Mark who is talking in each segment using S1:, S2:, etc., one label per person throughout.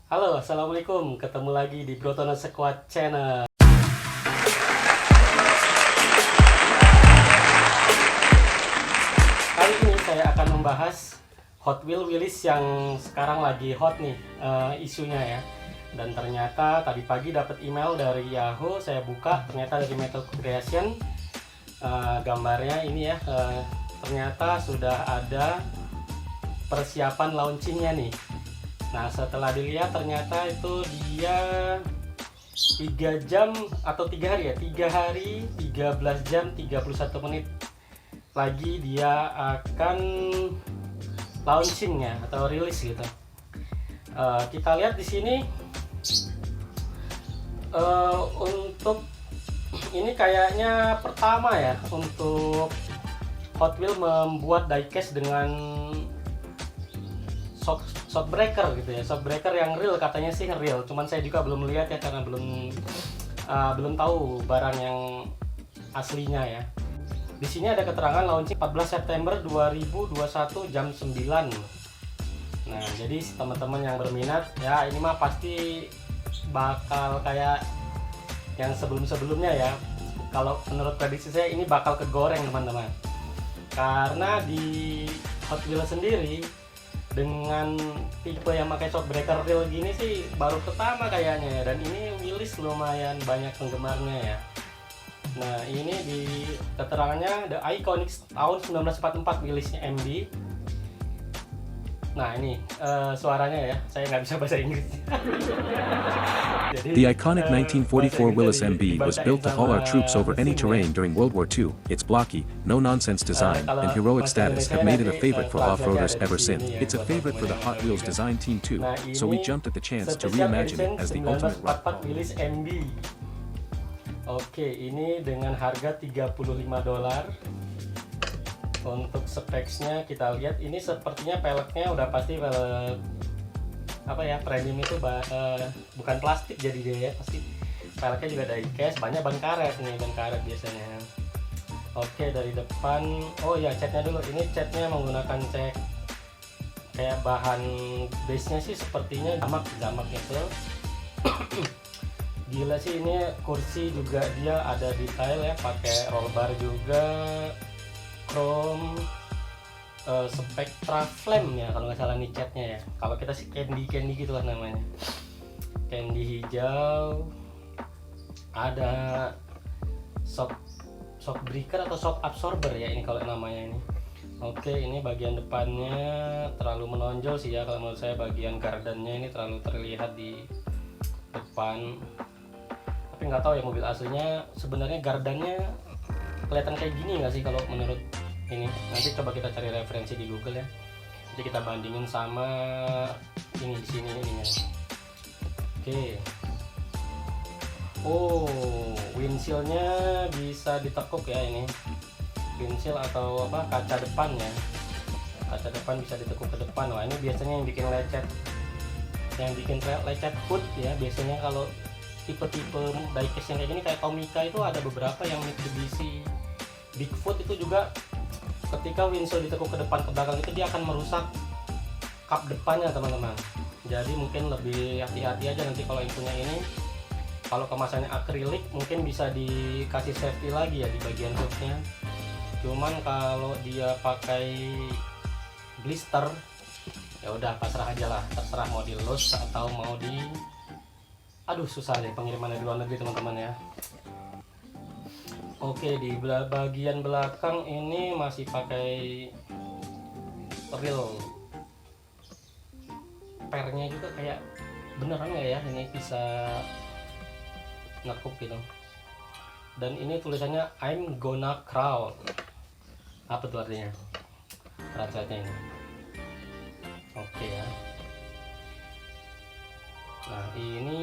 S1: Halo, assalamualaikum. Ketemu lagi di Brotono Squad Channel. Kali ini saya akan membahas Hot Wheels Willys yang sekarang lagi hot nih isunya ya. Dan ternyata tadi pagi dapat email dari Yahoo. Saya buka, ternyata dari Metal Creation. Gambarnya ini ya. Ternyata sudah ada persiapan launchingnya nih. Nah, setelah dilihat ternyata itu dia 3 jam atau 3 hari ya, 3 hari 13 jam 31 menit lagi dia akan launching ya atau rilis gitu. Kita lihat di sini untuk ini kayaknya pertama ya untuk Hot Wheels membuat diecast dengan shockbreaker gitu ya, shockbreaker yang real, katanya sih real, cuman saya juga belum lihat ya karena belum tahu barang yang aslinya ya. Di sini ada keterangan launching 14 September 2021 jam 9. Nah, jadi teman-teman yang berminat ya, ini mah pasti bakal kayak yang sebelum-sebelumnya ya. Kalau menurut prediksi saya ini bakal kegoreng teman-teman, karena di Hot Wheels sendiri dengan tipe yang pakai shockbreaker real gini sih baru pertama kayaknya ya, dan ini Willys lumayan banyak penggemarnya ya. Nah, ini di keterangannya The Iconics tahun 1944 Willysnya MB. Nah, ini suaranya ya, saya nggak bisa bahasa Inggris. Jadi,
S2: The iconic 1944 Willys MB was built to haul our troops over any terrain during World War II. Its blocky, no-nonsense design and heroic status have made it a favorite for off-roaders ever since. It's a favorite for the Hot Wheels design team too, so we jumped at the chance to reimagine it as the ultimate rock.
S1: Willys MB. Oke, ini dengan harga $35. Untuk specsnya kita lihat, ini sepertinya peleknya udah pasti pelek apa ya, premium itu bukan plastik, jadi dia ya pasti peleknya juga diecast, banyak ban karet nih, ban karet biasanya. Oke, dari depan, oh ya catnya dulu, ini catnya menggunakan cat kayak bahan base nya sih sepertinya jamak itu. Gila sih, ini kursi juga dia ada detail ya, pakai roll bar juga, chrome, Spectra Flame ya kalau nggak salah nih catnya ya. Kalau kita sih candy gitu lah namanya, candy hijau. Ada shock breaker atau shock absorber ya ini kalau namanya ini. Oke, ini bagian depannya terlalu menonjol sih ya kalau menurut saya, bagian gardannya ini terlalu terlihat di depan. Tapi nggak tahu ya mobil aslinya sebenarnya gardannya kelihatan kayak gini nggak sih kalau menurut ini. Nanti coba kita cari referensi di Google ya, jadi kita bandingin sama ini di sini ininya. Oke. Oh, windshieldnya bisa ditekuk ya, ini windshield atau apa, kaca depan ya, kaca depan bisa ditekuk ke depan. Wah, ini biasanya yang bikin lecet hood ya, biasanya kalau tipe-tipe diecast yang kayak gini kayak Tomica itu ada beberapa yang Mitsubishi Bigfoot itu juga, ketika windshield ditekuk ke depan ke belakang itu dia akan merusak kap depannya teman-teman. Jadi mungkin lebih hati-hati aja nanti kalau yang punya ini. Kalau kemasannya akrilik mungkin bisa dikasih safety lagi ya di bagian hoodnya. Cuman kalau dia pakai blister ya udah pasrah aja lah, terserah mau di loose atau mau di, aduh susah deh pengiriman dari luar negeri teman-teman ya. Oke, di bagian belakang ini masih pakai real, pernya juga kayak beneran nggak ya ini bisa nekuk gitu. Dan ini tulisannya I'm gonna crown. Apa tuh artinya? Translate-nya ini. Oke ya. Nah, ini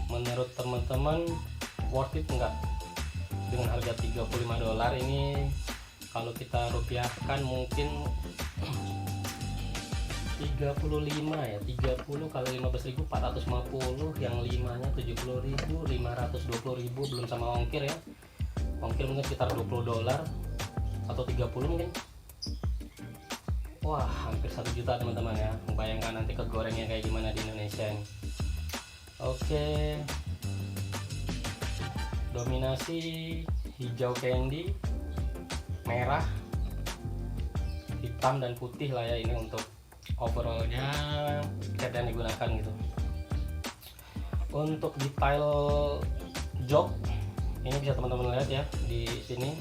S1: menurut teman-teman worth it enggak? Dengan harga $35 ini kalau kita rupiahkan mungkin 35 ya, 30 kali 15.000 450, yang 5 nya 70.000, 520.000 belum sama ongkir ya. Ongkir mungkin sekitar $20 atau 30 mungkin. Wah, hampir 1 juta teman-teman ya. Bayangkan nanti kegorengnya kayak gimana di Indonesia ini. Oke. Dominasi hijau candy, merah, hitam dan putih lah ya, ini untuk overallnya cat yang digunakan gitu. Untuk detail jok ini bisa teman-teman lihat ya, di sini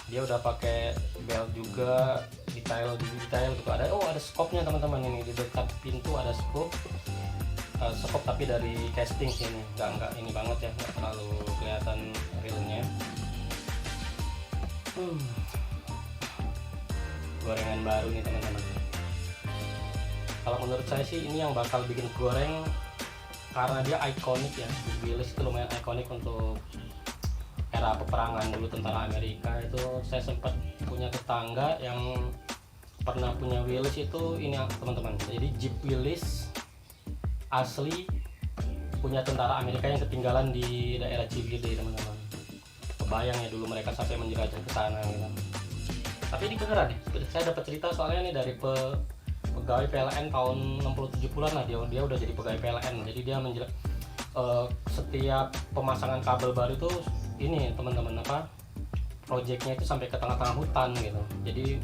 S1: dia udah pakai belt juga, detail gitu. Ada ada scope-nya teman-teman, ini di dekat pintu ada scope tapi dari casting sini, nggak ini banget ya, nggak terlalu kelihatan realnya. Gorengan baru nih teman-teman. Kalau menurut saya sih ini yang bakal bikin goreng karena dia ikonik ya. Willys itu lumayan ikonik untuk era peperangan dulu, tentara Amerika itu. Saya sempat punya tetangga yang pernah punya Willys itu ini teman-teman. Jadi Jeep Willys asli punya tentara Amerika yang ketinggalan di daerah Ciwidey teman-teman. Kebayang ya dulu mereka sampai menjelajah ke sana gitu. Tapi ini beneran nih, saya dapat cerita soalnya nih dari pegawai PLN tahun 60-70-an lah, dia udah jadi pegawai PLN. Jadi dia setiap pemasangan kabel baru itu ini teman-teman proyeknya itu sampai ke tengah-tengah hutan gitu. Jadi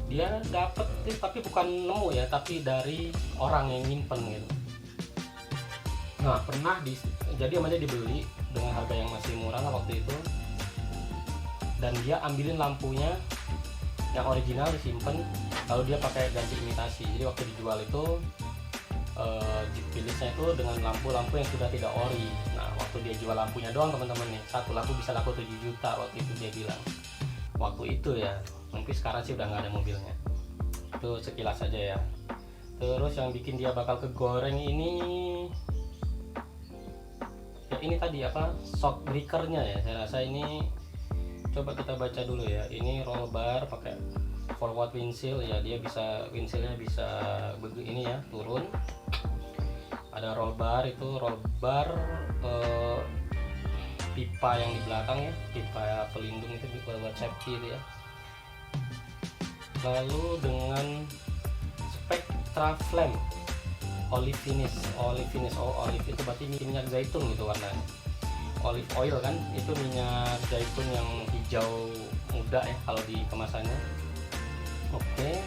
S1: dia dapat tapi bukan nemu ya, tapi dari orang yang nyimpen gitu. Nah jadi namanya dibeli dengan harga yang masih murah lah waktu itu, dan dia ambilin lampunya yang original disimpan, lalu dia pakai ganti imitasi. Jadi waktu dijual itu Jeep Willys-nya itu dengan lampu-lampu yang sudah tidak ori. Nah waktu dia jual lampunya doang teman-teman nih, satu lampu bisa laku 7 juta waktu itu dia bilang. Waktu itu ya, mungkin sekarang sih udah nggak ada mobilnya. Itu sekilas saja ya. Terus yang bikin dia bakal kegoreng ini ya ini tadi shock breaker-nya ya. Saya rasa ini, coba kita baca dulu ya. Ini roll bar pakai forward windshield ya, dia windshieldnya bisa ini ya, turun. Ada roll bar, itu roll bar pipa yang di belakang ya, pipa pelindung itu buat safety itu ya. Lalu dengan spectra flame olive finish. Olive itu berarti minyak zaitun gitu warnanya. Olive oil kan, itu minyak zaitun yang hijau muda ya kalau di kemasannya. Oke.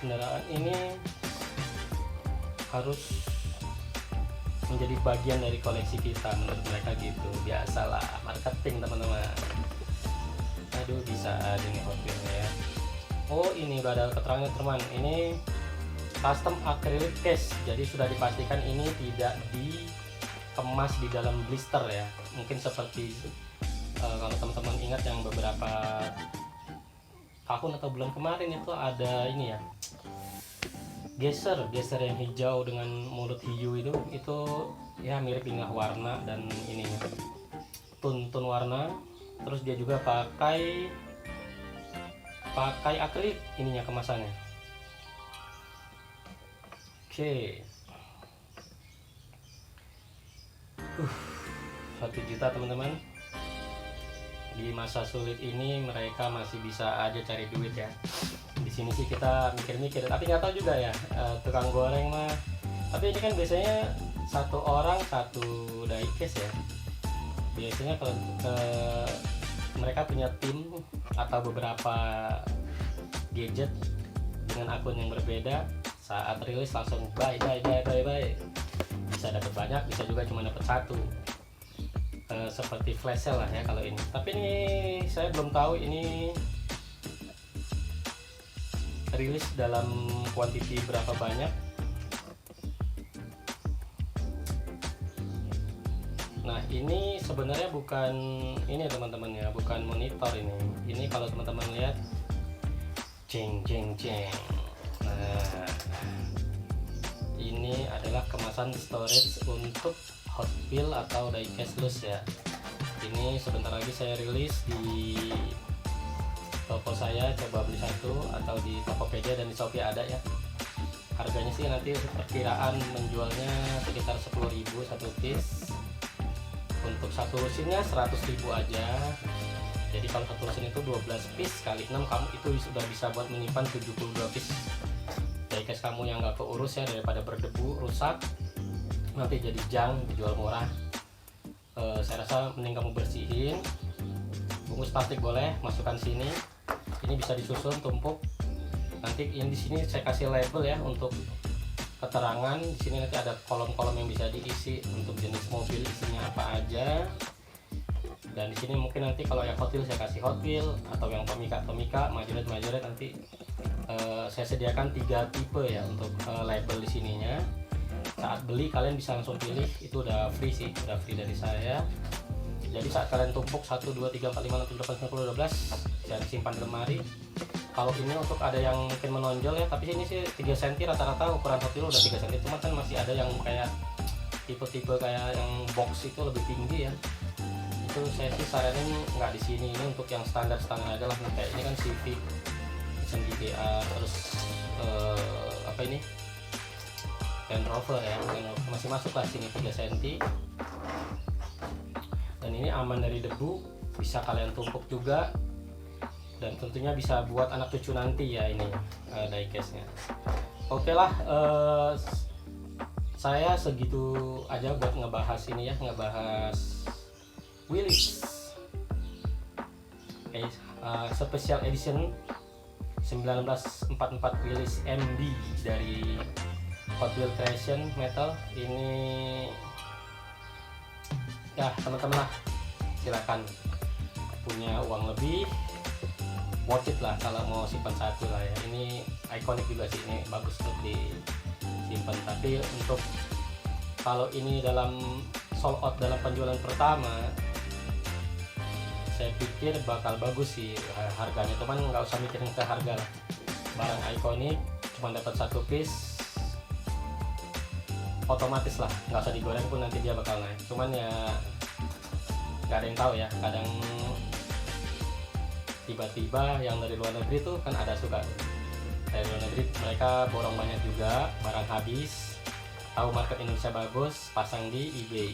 S1: Kendaraan ini harus menjadi bagian dari koleksi kita menurut mereka gitu. Biasalah marketing teman-teman. Aduh, bisa aja nih Hot Wheels ya. Oh, ini udah ada keterangan teman. Ini custom acrylic case, jadi sudah dipastikan ini tidak dikemas di dalam blister ya. Mungkin seperti kalau teman-teman ingat yang beberapa tahun atau bulan kemarin itu ada ini ya, geser yang hijau dengan mulut hiu itu ya mirip inilah warna dan ininya tone warna. Terus dia juga pakai akrilik ininya kemasannya. Oke. 1 juta teman-teman. Di masa sulit ini mereka masih bisa aja cari duit ya. Di sini sih kita mikir-mikir, tapi nggak tahu juga ya tukang goreng mah. Tapi ini kan biasanya satu orang satu diecast ya. Biasanya kalau mereka punya tim atau beberapa gadget dengan akun yang berbeda, saat rilis langsung buy. Bisa dapat banyak, bisa juga cuma dapat satu. Seperti flash sale lah ya kalau ini. Tapi ini saya belum tahu ini rilis dalam quantity berapa banyak. Nah ini sebenarnya bukan ini teman-teman ya, bukan monitor ini. Ini kalau teman-teman lihat, ceng. Nah ini adalah kemasan storage untuk Hot Wheels atau diecast loose ya. Ini sebentar lagi saya rilis di toko saya, coba beli satu, atau di Tokopedia dan di Shopee ada ya. Harganya sih nanti perkiraan menjualnya sekitar 10.000 satu piece. Untuk satu lusinnya 100.000 aja. Jadi kalau satu mesin itu 12 piece kali 6, kamu itu sudah bisa buat menyimpan 72 piece diecast kamu yang nggak keurus ya, daripada berdebu rusak nanti jadi junk dijual murah. Saya rasa mending kamu bersihin, bungkus plastik boleh, masukkan sini. Ini bisa disusun tumpuk. Nanti yang di sini saya kasih label ya untuk keterangan. Di sini nanti ada kolom-kolom yang bisa diisi untuk jenis mobil isinya apa aja. Dan di sini mungkin nanti kalau yang Hot Wheel saya kasih Hot Wheel, atau yang Tomica Majorette nanti saya sediakan 3 tipe ya untuk label di sininya. Saat beli kalian bisa langsung pilih, itu udah free sih, udah free dari saya. Jadi saat kalian tumpuk 1, 2, 3, 4, 5, 6, 7, 8, 9, 10, 12 jangan simpan di lemari. Kalau ini untuk ada yang mungkin menonjol ya, tapi ini sih 3 cm rata-rata ukuran Hot Wheel udah 3 cm, cuma kan masih ada yang kayak tipe-tipe kayak yang box itu lebih tinggi ya. Itu saya sih saranin nggak di sini, ini untuk yang standar-standar aja lah. Kayak ini kan Civic GTR, terus apa ini Land Rover ya, masih masuk lah sini 3 cm. Dan ini aman dari debu, bisa kalian tumpuk juga, dan tentunya bisa buat anak cucu nanti ya ini diecastnya. Oke lah, saya segitu aja buat ngebahas ini ya, ngebahas Willys Special Edition 1944 Willys MB dari Hot Wheels Creation Metal. Ini ya teman-teman lah, silakan, punya uang lebih worth it lah kalau mau simpan satu lah ya. Ini ikonik juga sih, ini bagus untuk disimpan. Tapi untuk kalau ini dalam sold out dalam penjualan pertama, saya pikir bakal bagus sih harganya, cuman nggak usah mikirin ke harga lah. Barang ikonik, cuma dapat 1 piece, otomatis lah, nggak usah digoreng pun nanti dia bakal naik. Cuman ya nggak ada yang tahu ya, kadang tiba-tiba yang dari luar negeri tuh kan ada suka dari luar negeri, mereka borong banyak juga, barang habis, tahu market Indonesia bagus, pasang di eBay,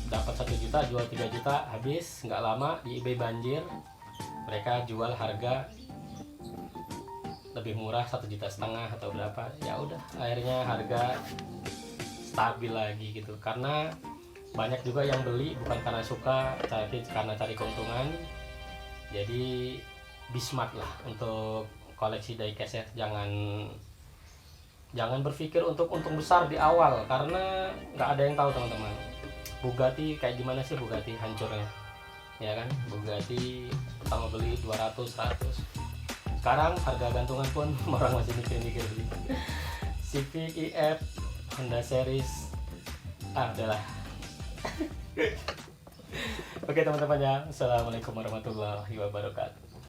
S1: dapat 1 juta jual 3 juta, habis nggak lama di eBay banjir, mereka jual harga lebih murah 1,5 juta atau berapa, ya udah akhirnya harga stabil lagi gitu. Karena banyak juga yang beli bukan karena suka, tapi karena cari keuntungan. Jadi be smart lah untuk koleksi diecast ya, jangan berpikir untuk untung besar di awal, karena nggak ada yang tahu teman-teman. Bugatti kayak gimana sih Bugatti hancurnya ya kan. Bugatti pertama beli 200 100, sekarang harga gantungan pun orang masih mikir-mikir beli. Civic EF, Honda Series, udahlah. Oke teman-teman ya, assalamualaikum warahmatullahi wabarakatuh.